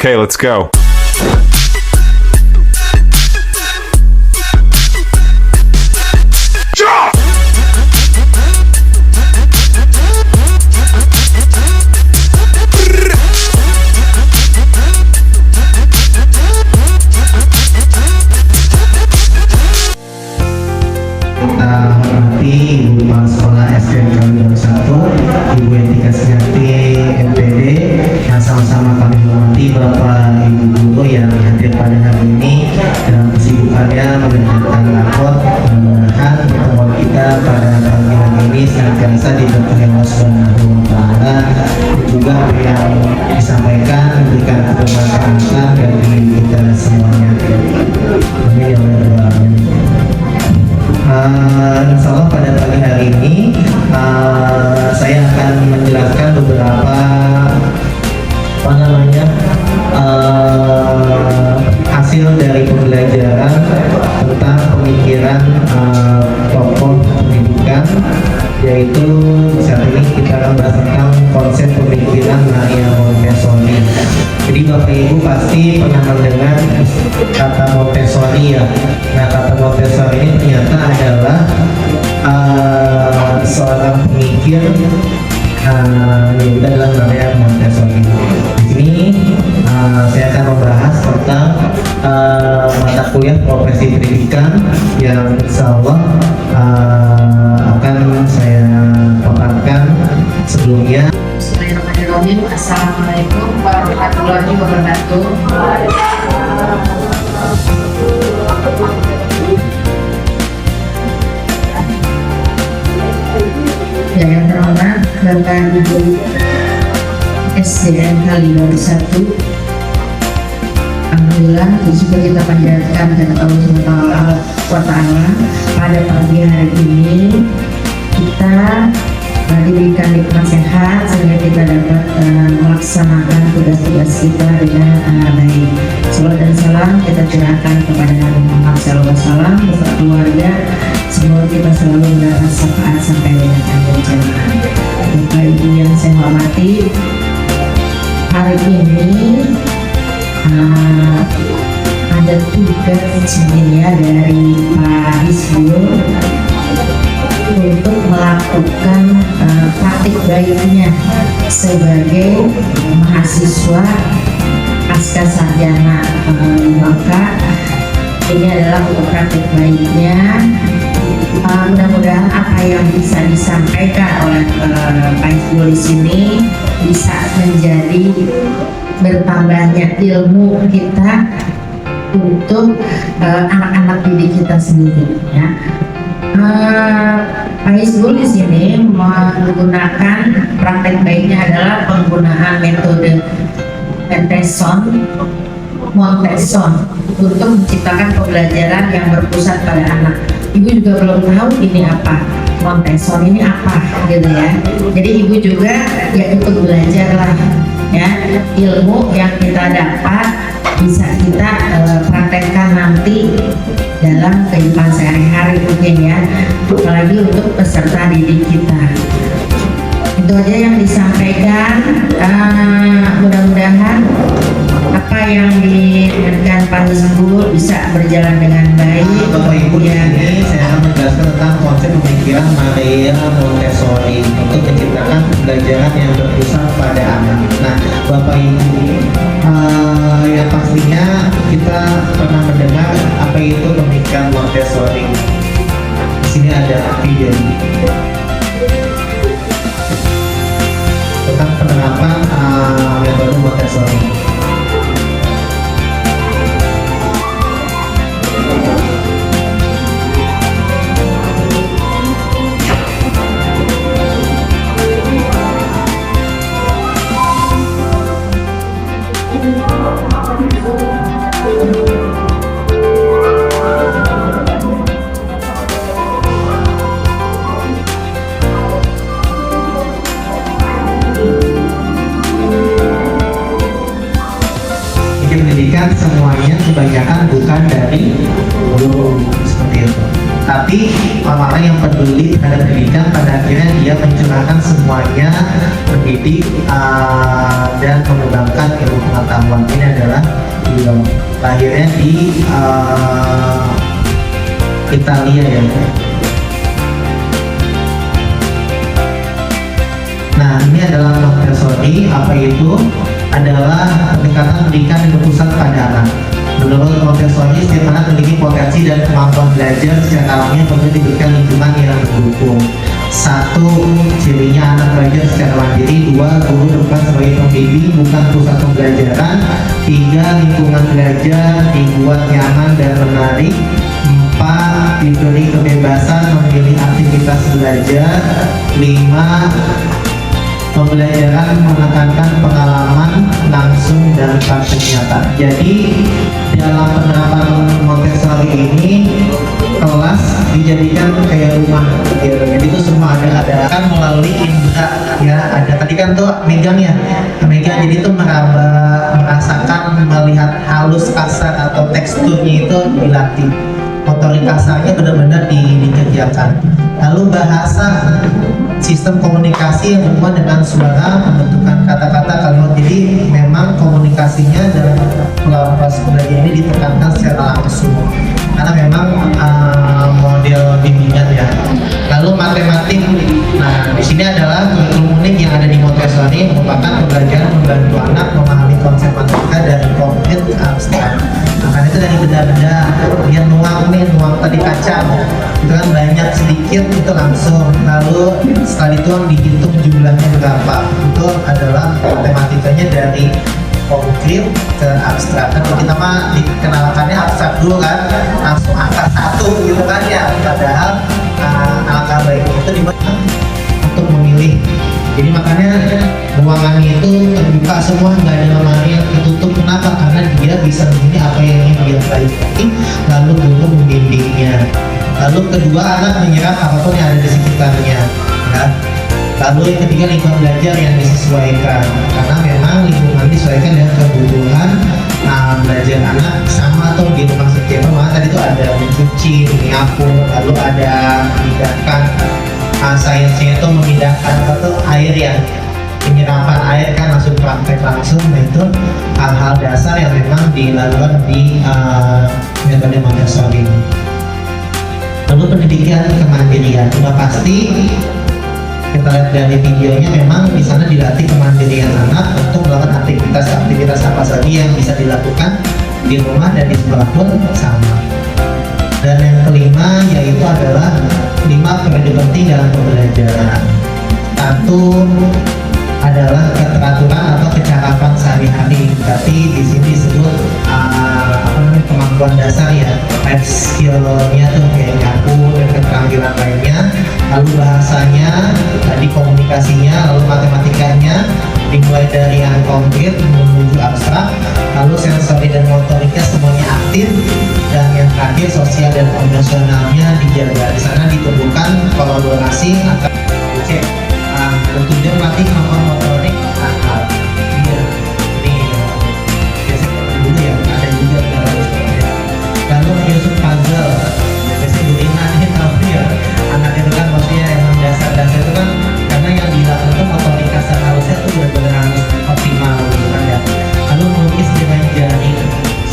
Okay, let's go. Kita hormati Ibu Kepala Sekolah SDN Kalimantan 1, Ibu Etika Sejati MPD, yang sama-sama kami hormati Bapak Ibu Guru yang hadir pada hari ini dalam kesibukannya mendengarkan rapor. Mudah-mudahan pertemuan kita pada pagi hari ini senantiasa diberkahi Allah Subhanahu wa Ta'ala, juga apa yang disampaikan memberikan kebermanfaatan bagi kita semuanya. Amin ya rabbal alamin. Insya Allah pada pagi hari ini saya akan menjelaskan beberapa hasil dari pembelajaran tentang pemikiran tokoh pendidikan, yaitu saat ini kita akan bahas tentang konsep pemikiran Maria Montessori. Jadi Bapak Ibu pasti pernah mendengar kata Montessori ya. Nah, kata Montessori ini ternyata adalah seorang pemikir yaitu adalah Maria Montessori. Di sini saya akan membahas tentang mata kuliah profesi pendidikan yang insya Allah akan saya paparkan sebelumnya. Bismillahirrahmanirrahim. Assalamualaikum warahmatullahi wabarakatuh. Yang terhormat Bapak Ibu SDN Kalimantan 1, alhamdulillah juga kita panjatkan kepada Allah Subhanahu wa Ta'ala pada pagi hari ini kita diberikan nikmat sehat sehingga kita dapat melaksanakan tugas-tugas kita dengan baik. Salam dan salam kita curahkan kepada Nabi Muhammad SAW beserta keluarga. Semoga kita selalu mendapat syafaat sampai dengan akhir zaman. Bapak Ibu yang saya hormati, hari ini ada tugas sebenarnya dari Pak Hizbul untuk melakukan praktik baiknya sebagai mahasiswa pasca sarjana. Maka ini adalah untuk praktik baiknya. Mudah-mudahan apa yang bisa disampaikan oleh Pak Hizbul di sini bisa menjadi bertambahnya ilmu kita untuk anak-anak didik kita sendiri ya. Pak Hizbul di sini menggunakan praktek baiknya adalah penggunaan metode Montessori untuk menciptakan pembelajaran yang berpusat pada anak. Ibu juga belum tahu ini apa, Montessori ini apa gitu ya. Jadi ibu juga ya ikut belajar lah ya, ilmu yang kita dapat bisa kita praktekkan nanti dalam kehidupan sehari-hari mungkin ya, apalagi untuk peserta didik kita. Itu aja yang disampaikan. Mudah-mudahan apa yang diberikan Pak Hizbul bisa berjalan dengan baik. Bapak Ibu, ini saya akan menjelaskan tentang konsep pemikiran Maria Montessori untuk menciptakan pembelajaran yang berpusat pada anak. Nah, Bapak Ibu, yang pastinya kita pernah mendengar apa itu pemikiran Montessori. Di sini ada video tentang penerapan metode Montessori. Pendidikan semuanya kebanyakan bukan dari guru seperti itu, tapi tapi orang-orang yang peduli terhadap pendidikan pada akhirnya dia mencurahkan semuanya mendidik dan mengembangkan ilmu pengetahuan. Ini adalah beliau lahirnya di Italia ya. Nah, ini adalah Montessori. Apa itu? Adalah pendekatan pendidikan yang berpusat pada anak. Menurut Montessori, setiap anak memiliki potensi dan kemampuan belajar secara alami yang perlu diberikan lingkungan yang mendukung. 1. Cirinya anak belajar secara mandiri. 2. Guru berperan sebagai pembimbing, bukan pusat pembelajaran. 3. Lingkungan belajar dibuat nyaman dan menarik. 4. Diberi kebebasan memilih aktivitas belajar. 5. Pembelajaran menekankan pengalaman langsung dan praktik nyata. Jadi dalam penerapan Montessori ini kelas dijadikan kayak rumah gitu. Jadi itu semua ada kan melalui indera ya. Ada tadi kan tuh megang ya, megang jadi itu meraba, merasakan, melihat halus, kasar atau teksturnya itu dilatih. Motorik kasarnya benar-benar dikerjakan. Lalu bahasa, sistem komunikasi yang berhubungan dengan suara, pembentukan kata-kata, kalimat. Jadi memang komunikasinya dalam proses belajar ini ditekankan secara langsung karena memang model bimbingan ya. Lalu matematik. Nah, di sini adalah kurikulum unik yang ada di Montessori, merupakan pembelajaran membantu anak memahami konsep matematika dari konkret ke abstrak. Makanya itu dari benda-benda yang nuang tadi kaca itu kan banyak sedikit itu langsung, lalu setelah dituang dihitung jumlahnya berapa. Itu adalah matematikanya dari konkret ke abstrak. Kan kita mah dikenalkannya abstrak dulu kan, langsung angka 1 gitu kan ya, padahal angka baiknya itu dimana untuk memilih. Jadi makanya ruangannya itu terbuka semua, nggak ada lemari yang tertutup. Kenapa? Karena dia bisa memilih apa yang ingin dia pelajari, lalu guru membimbingnya. Lalu kedua, anak menyerap apapun yang ada di sekitarnya ya. Lalu yang ketiga, lingkungan belajar yang disesuaikan, karena memang lingkungan disesuaikan dengan kebutuhan belajar anak. Sama tuh di rumah setiap rumah tadi tuh ada mencuci, menyapu, lalu ada memindahkan sainsnya itu memindahkan apa tuh air ya, penyerapan air kan langsung praktek langsung. Nah itu hal-hal dasar yang memang dilakukan di metode Montessori. Lalu pendidikan kemandirian, sudah pasti kita lihat dari videonya memang di sana dilatih kemandirian anak untuk melakukan aktivitas apa saja yang bisa dilakukan di rumah dan di sekolah pun sama. Dan yang kelima yaitu adalah 5 periode penting dalam pembelajaran. 1 adalah keteraturan atau kecakapan sehari-hari. Tapi di sini disebut kemampuan dasar ya, life skill-nya tuh kayak nyapu dan keterampilan lainnya. Lalu bahasanya, tadi komunikasinya, lalu matematikanya dimulai dari yang konkret menuju abstrak. Lalu sensori dan motoriknya semuanya aktif, dan yang terakhir sosial dan emosionalnya dijaga. Di sana ditumbuhkan kolaborasi antara bertujuan melatih kemampuan motorik akal. Iya, ini biasanya dulu ya ada juga seperti. Lalu menyusun puzzle, biasanya Budina ini tahu ya, anak itu kan maksudnya yang dasar-dasar itu kan, karena yang dilakukan itu motorik kasar halusnya itu benar-benar harus optimal gitu kan ya. Lalu melukis dengan jari,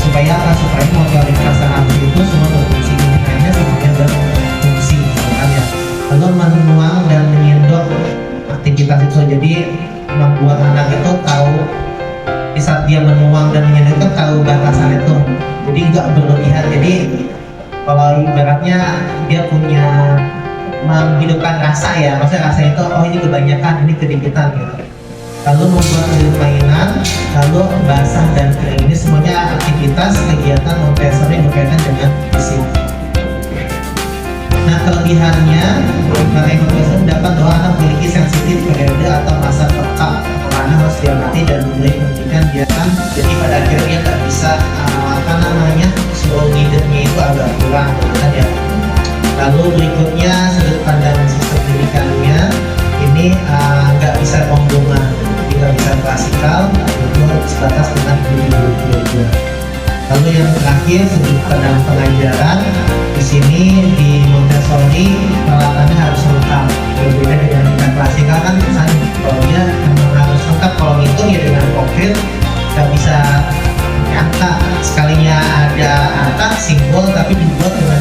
supaya apa? Supaya motorik kasar halus itu semua berfungsi, hanya semuanya berfungsi gitu kan ya. Lalu menuang dan menyendok aktivitas itu, jadi membuat anak itu tahu di saat dia menuang dan menyendok itu tahu batasan itu, jadi nggak berlebihan. Jadi kalau ibaratnya dia punya menghidupkan rasa ya, maksudnya rasa itu oh ini kebanyakan, ini kedikitan gitu. Lalu membuat unit mainan, lalu basah dan kering, ini semuanya aktivitas kegiatan Montessori yang berkaitan dengan fisik. Nah kelebihannya, makanya Montessori dapat bahwa anak memiliki sensitif periode atau masa peka, mana harus diamati dan mulai pendidikan dia kan, jadi pada akhirnya dia nggak bisa slow leadernya itu agak kurang kan ya. Lalu berikutnya sudut pandang sistem pendidikannya ini nggak bisa pembunuhan, tidak bisa klasikal, itu sebatas dengan guru-guru aja. Lalu yang terakhir sudut pandang pengajaran, di sini di Montessori ini peralatannya harus lengkap. Berbeda dengan ikan klasikal kan misalnya kalau dia memang harus lengkap, kalau ngitung ya dengan konkret nggak bisa angka, sekalinya ada angka simbol tapi dibuat dengan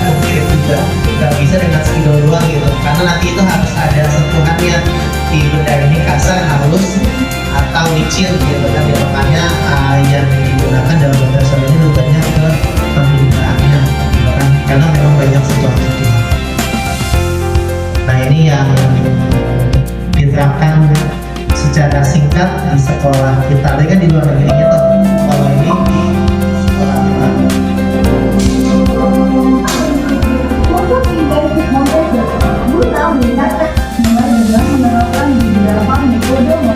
konkret juga, nggak bisa dengan spidol doang gitu, karena nanti itu harus ada sentuhannya di benda ini kasar, halus atau licin gitu kan ya, makanya yang digunakan dalam benda soal ini rupanya ke penggunaannya gitu kan, karena memang banyak sentuhan-sentuhan. Nah ini yang diterapkan secara singkat di sekolah kita. Tadi kan di luar negeri gitu, kalau ini di sekolah kita.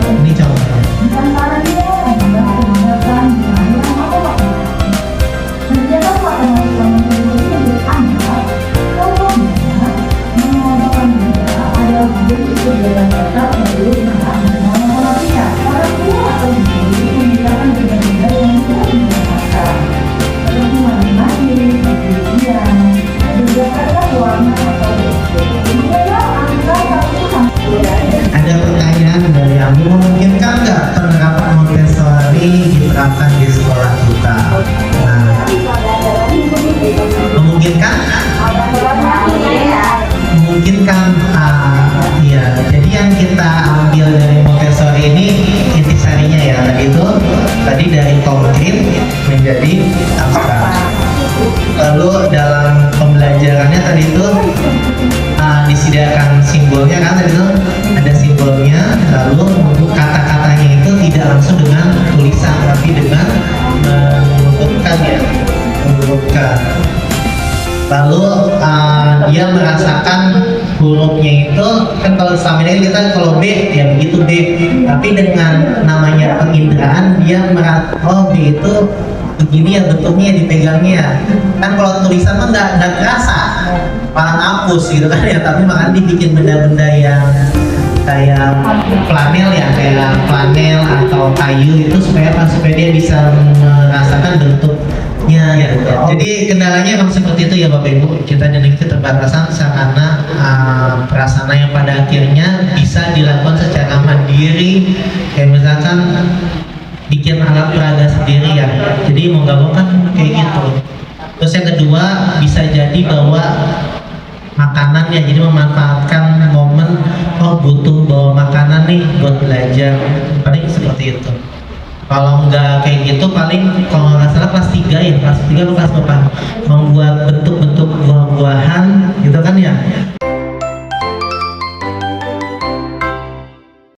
Ini contohnya. Ada pertanyaan dari Abu, memungkinkan nggak penerapan Montessori diterapkan di sekolah kita? Nah, memungkinkan? Memungkinkan, ya. Jadi yang kita ambil dari Montessori ini intisarinya ya tadi dari konkret menjadi abstrak. Lalu dalam pembelajarannya tadi itu disediakan simbolnya kan, tadi itu ada simbolnya, lalu kata-katanya itu tidak langsung dengan tulisan tapi dengan menurutkan ya, menurutkan. Lalu dia merasakan hurufnya itu kan, kalau selama ini kita kalau B ya begitu B, tapi dengan namanya penginderaan dia merasa oh B itu begini ya bentuknya, dipegangnya kan. Kalau tulisan mah nggak terasa, malah ngapus gitu kan ya, tapi makanya dibikin benda-benda yang kayak flanel ya, kayak flanel atau kayu itu supaya dia bisa merasakan bentuknya gitu. Jadi kendalanya memang seperti itu ya Bapak Ibu, kita memiliki keterbatasan sarana prasarana yang pada akhirnya bisa dilakukan secara mandiri, kayak misalkan bikin alat peraga sendiri ya, jadi mau nggak mau kan kayak gitu. Terus yang kedua bisa jadi bawa makanannya, jadi memanfaatkan momen oh butuh bawa makanan nih buat belajar, paling seperti itu. Kalau nggak kayak gitu paling kalau nggak salah kelas 3 ya, kelas 3 atau kelas berapa membuat bentuk-bentuk buah-buahan gitu kan ya.